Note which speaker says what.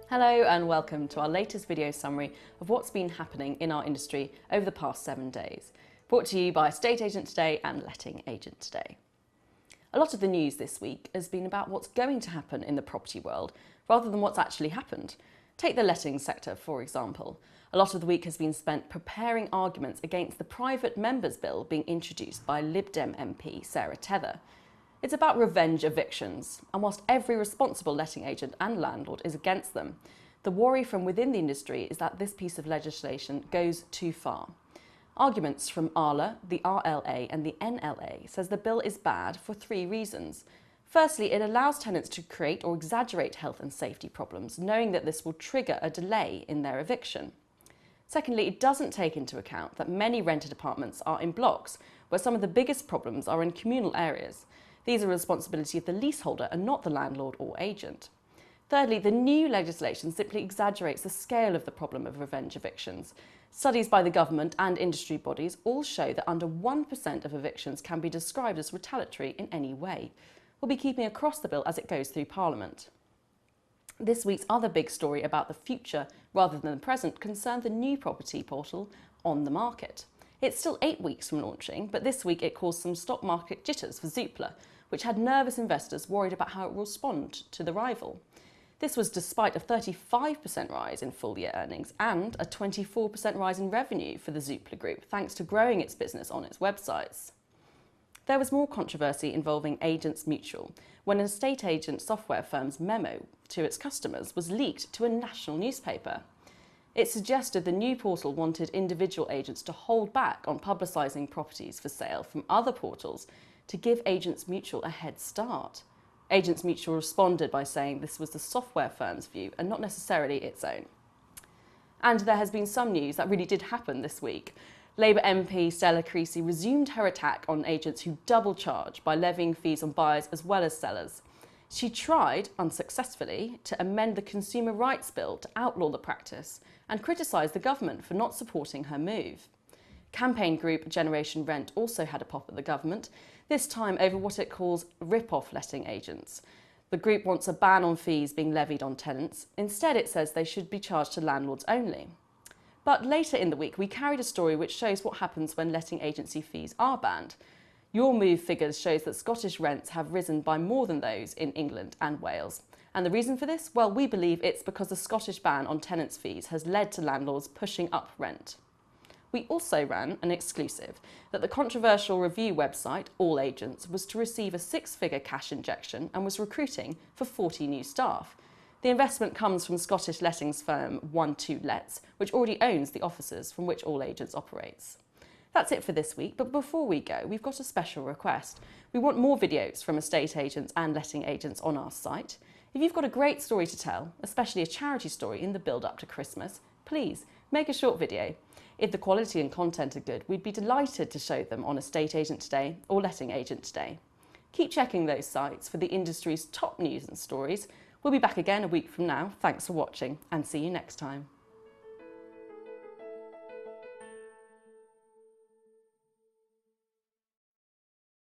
Speaker 1: Hello and welcome to our latest video summary of what's been happening in our industry over the past 7 days. Brought to you by Estate Agent Today and Letting Agent Today. A lot of the news this week has been about what's going to happen in the property world rather than what's actually happened. Take the lettings sector, for example. A lot of the week has been spent preparing arguments against the private members bill being introduced by Lib Dem MP Sarah Tether. It's about revenge evictions, and whilst every responsible letting agent and landlord is against them, the worry from within the industry is that this piece of legislation goes too far. Arguments from ALA, the RLA and the NLA says the bill is bad for 3 reasons. Firstly, it allows tenants to create or exaggerate health and safety problems, knowing that this will trigger a delay in their eviction. Secondly, it doesn't take into account that many rented apartments are in blocks, where some of the biggest problems are in communal areas. These are the responsibility of the leaseholder and not the landlord or agent. Thirdly, the new legislation simply exaggerates the scale of the problem of revenge evictions. Studies by the government and industry bodies all show that under 1% of evictions can be described as retaliatory in any way. We'll be keeping across the bill as it goes through Parliament. This week's other big story about the future rather than the present concerned the new property portal On the Market. It's still 8 weeks from launching, but this week it caused some stock market jitters for Zoopla, which had nervous investors worried about how it will respond to the rival. This was despite a 35% rise in full-year earnings and a 24% rise in revenue for the Zoopla Group, thanks to growing its business on its websites. There was more controversy involving Agents Mutual when an estate agent software firm's memo to its customers was leaked to a national newspaper. It suggested the new portal wanted individual agents to hold back on publicising properties for sale from other portals to give Agents Mutual a head start. Agents Mutual responded by saying this was the software firm's view and not necessarily its own. And there has been some news that really did happen this week. Labour MP Stella Creasy resumed her attack on agents who double charge by levying fees on buyers as well as sellers. She tried, unsuccessfully, to amend the Consumer Rights Bill to outlaw the practice and criticised the government for not supporting her move. Campaign group Generation Rent also had a pop at the government, this time over what it calls rip-off letting agents. The group wants a ban on fees being levied on tenants. Instead, it says they should be charged to landlords only. But later in the week, we carried a story which shows what happens when letting agency fees are banned. Your Move figures shows that Scottish rents have risen by more than those in England and Wales. And the reason for this? Well, we believe it's because the Scottish ban on tenants' fees has led to landlords pushing up rent. We also ran an exclusive that the controversial review website, allAgents, was to receive a 6-figure cash injection and was recruiting for 40 new staff. The investment comes from Scottish lettings firm 12lets, which already owns the offices from which allAgents operates. That's it for this week, but before we go, we've got a special request. We want more videos from estate agents and letting agents on our site. If you've got a great story to tell, especially a charity story in the build-up to Christmas, please make a short video. If the quality and content are good, we'd be delighted to show them on Estate Agent Today or Letting Agent Today. Keep checking those sites for the industry's top news and stories. We'll be back again a week from now. Thanks for watching and see you next time.